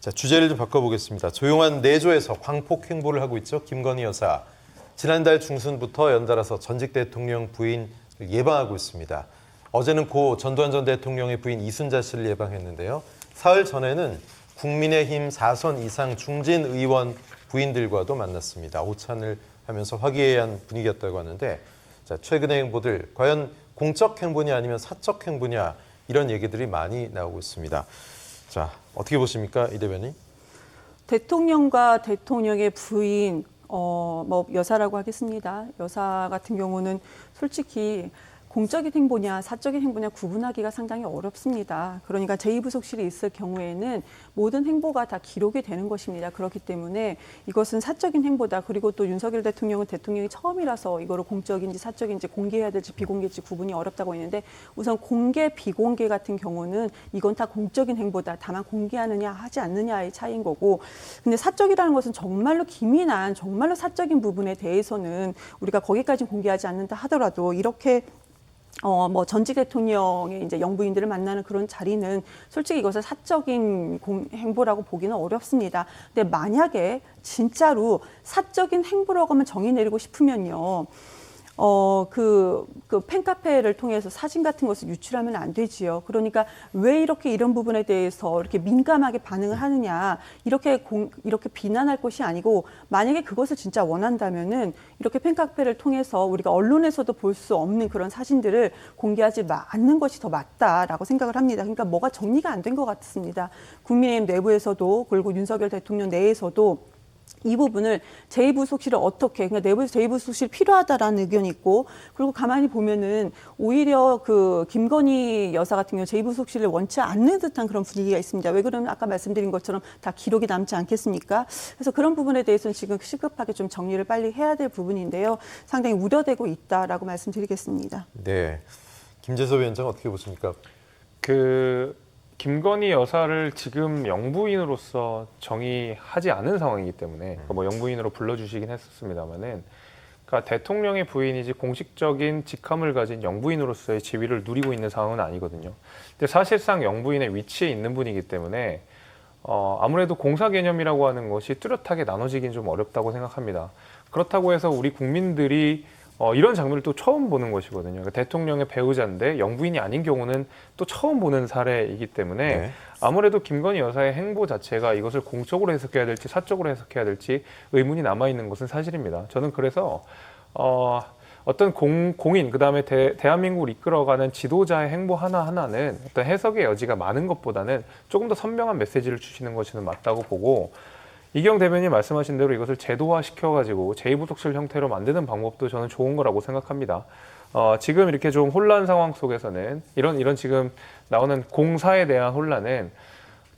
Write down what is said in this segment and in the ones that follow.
자, 주제를 좀 바꿔보겠습니다. 조용한 내조에서 광폭 행보를 하고 있죠. 김건희 여사. 지난달 중순부터 연달아서 전직 대통령 부인 예방하고 있습니다. 어제는 고 전두환 전 대통령의 부인 이순자 씨를 예방했는데요. 사흘 전에는 국민의힘 4선 이상 중진 의원 부인들과도 만났습니다. 오찬을 하면서 화기애애한 분위기였다고 하는데, 자, 최근의 행보들 과연 공적 행보냐 아니면 사적 행보냐, 이런 얘기들이 많이 나오고 있습니다. 자, 어떻게 보십니까, 이 대변인? 대통령과 대통령의 부인, 뭐 여사라고 하겠습니다. 여사 같은 경우는 솔직히 공적인 행보냐 사적인 행보냐 구분하기가 상당히 어렵습니다. 그러니까 제2부속실이 있을 경우에는 모든 행보가 다 기록이 되는 것입니다. 그렇기 때문에 이것은 사적인 행보다. 그리고 또 윤석열 대통령은 대통령이 처음이라서 이거를 공적인지 사적인지 공개해야 될지 비공개일지 구분이 어렵다고 했는데, 우선 공개 비공개 같은 경우는 이건 다 공적인 행보다. 다만 공개하느냐 하지 않느냐의 차이인 거고, 근데 사적이라는 것은 정말로 기민한 정말로 사적인 부분에 대해서는 우리가 거기까지 공개하지 않는다 하더라도, 이렇게 뭐 전직 대통령의 이제 영부인들을 만나는 그런 자리는 솔직히 이것을 사적인 행보라고 보기는 어렵습니다. 근데 만약에 진짜로 사적인 행보라고 하면 정의 내리고 싶으면요. 그 팬카페를 통해서 사진 같은 것을 유출하면 안 되지요. 그러니까 왜 이렇게 이런 부분에 대해서 이렇게 민감하게 반응을 하느냐, 이렇게 비난할 것이 아니고, 만약에 그것을 진짜 원한다면은 이렇게 팬카페를 통해서 우리가 언론에서도 볼 수 없는 그런 사진들을 공개하지 않는 것이 더 맞다라고 생각을 합니다. 그러니까 뭐가 정리가 안 된 것 같습니다. 국민의힘 내부에서도, 그리고 윤석열 대통령 내에서도 이 부분을 제2부속실을 어떻게, 그러니까 내부에서 제2부속실이 필요하다라는 의견이 있고, 그리고 가만히 보면은 오히려 그 김건희 여사 같은 경우 제2부속실을 원치 않는 듯한 그런 분위기가 있습니다. 왜 그러면 아까 말씀드린 것처럼 다 기록이 남지 않겠습니까? 그래서 그런 부분에 대해서는 지금 시급하게 좀 정리를 빨리 해야 될 부분인데요. 상당히 우려되고 있다라고 말씀드리겠습니다. 네, 김재섭 위원장 어떻게 보십니까? 김건희 여사를 지금 영부인으로서 정의하지 않은 상황이기 때문에, 뭐 영부인으로 불러주시긴 했었습니다만은, 그러니까 대통령의 부인이지 공식적인 직함을 가진 영부인으로서의 지위를 누리고 있는 상황은 아니거든요. 근데 사실상 영부인의 위치에 있는 분이기 때문에 아무래도 공사 개념이라고 하는 것이 뚜렷하게 나눠지긴 좀 어렵다고 생각합니다. 그렇다고 해서 우리 국민들이 이런 장면을 또 처음 보는 것이거든요. 그러니까 대통령의 배우자인데 영부인이 아닌 경우는 또 처음 보는 사례이기 때문에, 네, 아무래도 김건희 여사의 행보 자체가 이것을 공적으로 해석해야 될지 사적으로 해석해야 될지 의문이 남아있는 것은 사실입니다. 저는 그래서 어떤 공인, 그다음에 대한민국을 이끌어가는 지도자의 행보 하나하나는 어떤 해석의 여지가 많은 것보다는 조금 더 선명한 메시지를 주시는 것이 맞다고 보고, 이경 대변인이 말씀하신 대로 이것을 제도화 시켜가지고 제2부속실 형태로 만드는 방법도 저는 좋은 거라고 생각합니다. 지금 이렇게 좀 혼란 상황 속에서는 이런 지금 나오는 공사에 대한 혼란은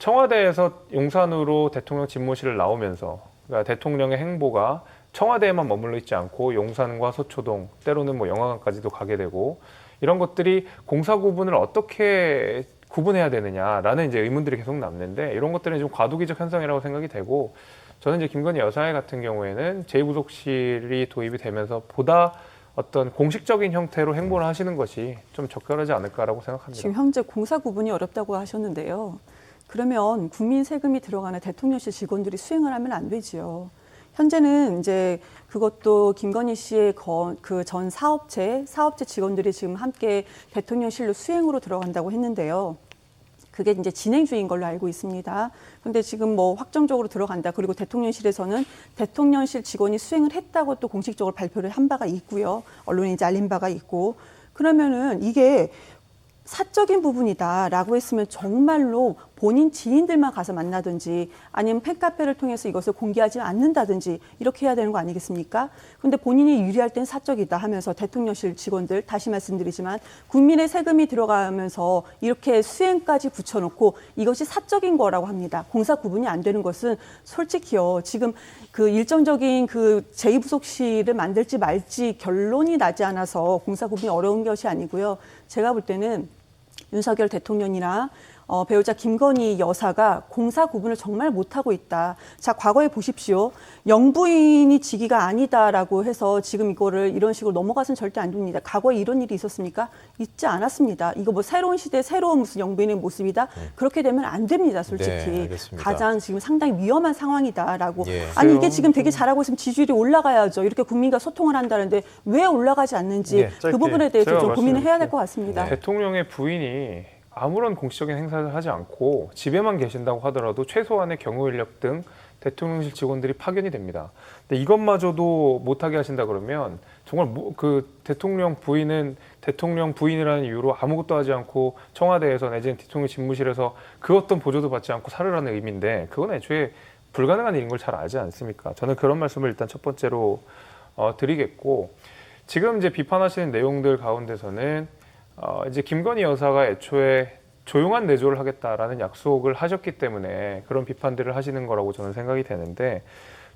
청와대에서 용산으로 대통령 집무실을 나오면서, 그러니까 대통령의 행보가 청와대에만 머물러 있지 않고 용산과 서초동, 때로는 뭐 영화관까지도 가게 되고, 이런 것들이 공사 구분을 어떻게 구분해야 되느냐라는 이제 의문들이 계속 남는데, 이런 것들은 좀 과도기적 현상이라고 생각이 되고, 저는 이제 김건희 여사 같은 경우에는 제2부속실이 도입이 되면서 보다 어떤 공식적인 형태로 행보를 하시는 것이 좀 적절하지 않을까라고 생각합니다. 지금 현재 공사 구분이 어렵다고 하셨는데요. 그러면 국민 세금이 들어가는 대통령실 직원들이 수행을 하면 안 되지요. 현재는 이제 그것도 김건희 씨의 그 전 사업체 직원들이 지금 함께 대통령실로 수행으로 들어간다고 했는데요. 그게 이제 진행 중인 걸로 알고 있습니다. 그런데 지금 뭐 확정적으로 들어간다. 그리고 대통령실에서는 대통령실 직원이 수행을 했다고 또 공식적으로 발표를 한 바가 있고요. 언론에 이제 알린 바가 있고. 그러면은 이게 사적인 부분이다라고 했으면 정말로 본인 지인들만 가서 만나든지, 아니면 팬카페를 통해서 이것을 공개하지 않는다든지 이렇게 해야 되는 거 아니겠습니까? 그런데 본인이 유리할 땐 사적이다 하면서 대통령실 직원들, 다시 말씀드리지만 국민의 세금이 들어가면서 이렇게 수행까지 붙여놓고 이것이 사적인 거라고 합니다. 공사 구분이 안 되는 것은 솔직히요, 지금 그 일정적인 그 제2부속실을 만들지 말지 결론이 나지 않아서 공사 구분이 어려운 것이 아니고요. 제가 볼 때는 윤석열 대통령이나 배우자 김건희 여사가 공사 구분을 정말 못하고 있다. 자, 과거에 보십시오. 영부인이 직위가 아니다라고 해서 지금 이거를 이런 식으로 넘어가서는 절대 안 됩니다. 과거에 이런 일이 있었습니까? 있지 않았습니다. 이거 뭐 새로운 시대 새로운 무슨 영부인의 모습이다. 그렇게 되면 안 됩니다. 솔직히. 네, 알겠습니다. 가장 지금 상당히 위험한 상황이다라고. 예. 아니 이게 지금 되게 잘하고 있으면 지지율이 올라가야죠. 이렇게 국민과 소통을 한다는데 왜 올라가지 않는지 예, 짧게 그 부분에 대해서 제가 좀 고민을 해야 될 말씀드릴게요. 것 같습니다. 대통령의 부인이 아무런 공식적인 행사를 하지 않고 집에만 계신다고 하더라도 최소한의 경호 인력 등 대통령실 직원들이 파견이 됩니다. 근데 이것마저도 못하게 하신다 그러면 정말 그 대통령 부인은 대통령 부인이라는 이유로 아무것도 하지 않고 청와대에서 내지는 대통령 집무실에서 그 어떤 보조도 받지 않고 살으라는 의미인데 그건 애초에 불가능한 일인 걸 잘 알지 않습니까? 저는 그런 말씀을 일단 첫 번째로 드리겠고 지금 이제 비판하시는 내용들 가운데서는 이제 김건희 여사가 애초에 조용한 내조를 하겠다라는 약속을 하셨기 때문에 그런 비판들을 하시는 거라고 저는 생각이 되는데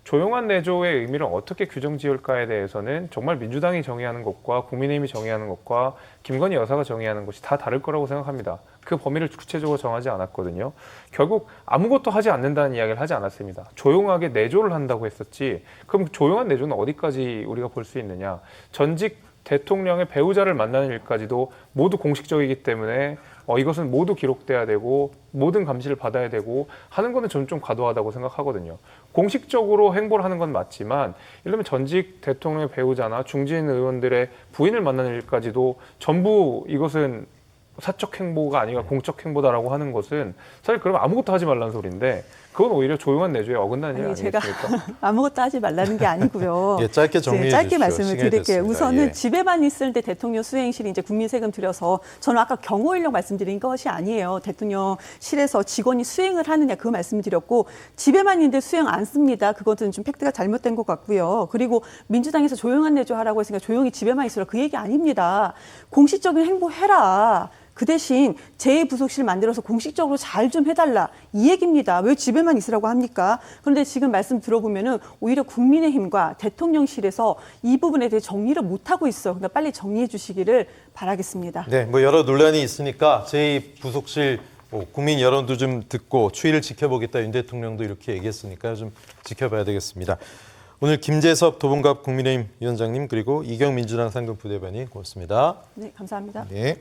조용한 내조의 의미를 어떻게 규정 지을까에 대해서는 정말 민주당이 정의하는 것과 국민의힘이 정의하는 것과 김건희 여사가 정의하는 것이 다 다를 거라고 생각합니다. 그 범위를 구체적으로 정하지 않았거든요. 결국 아무것도 하지 않는다는 이야기를 하지 않았습니다. 조용하게 내조를 한다고 했었지. 그럼 조용한 내조는 어디까지 우리가 볼 수 있느냐. 전직 대통령의 배우자를 만나는 일까지도 모두 공식적이기 때문에 이것은 모두 기록돼야 되고 모든 감시를 받아야 되고 하는 거는 저는 좀 과도하다고 생각하거든요. 공식적으로 행보를 하는 건 맞지만 예를 들면 전직 대통령의 배우자나 중진 의원들의 부인을 만나는 일까지도 전부 이것은 사적 행보가 아니라 공적 행보다라고 하는 것은 사실 그러면 아무것도 하지 말라는 소리인데 그건 오히려 조용한 내조에 어긋나는 일 아니, 제가 아니겠습니까? 아무것도 하지 말라는 게 아니고요. 예, 짧게 정리해 짧게 주십시오. 말씀을 시간이 드릴게요. 됐습니다. 우선은 예. 집에만 있을 때 대통령 수행실이 이제 국민 세금 들여서 저는 아까 경호 인력 말씀드린 것이 아니에요. 대통령실에서 직원이 수행을 하느냐 그 말씀드렸고 집에만 있는데 수행 안 씁니다. 그것은 좀 팩트가 잘못된 것 같고요. 그리고 민주당에서 조용한 내조 하라고 했으니까 조용히 집에만 있으라 그 얘기 아닙니다. 공식적인 행보해라. 그 대신 제2부속실 만들어서 공식적으로 잘 좀 해달라 이 얘기입니다. 왜 집에만 있으라고 합니까? 그런데 지금 말씀 들어보면은 오히려 국민의힘과 대통령실에서 이 부분에 대해 정리를 못하고 있어요. 그러니까 빨리 정리해 주시기를 바라겠습니다. 네, 뭐 여러 논란이 있으니까 제2부속실 국민 여론도 좀 듣고 추이를 지켜보겠다 윤 대통령도 이렇게 얘기했으니까 좀 지켜봐야 되겠습니다. 오늘 김재섭 도봉갑 국민의힘 위원장님 그리고 이경 민주당 상근 부대변인 고맙습니다. 네, 감사합니다. 네.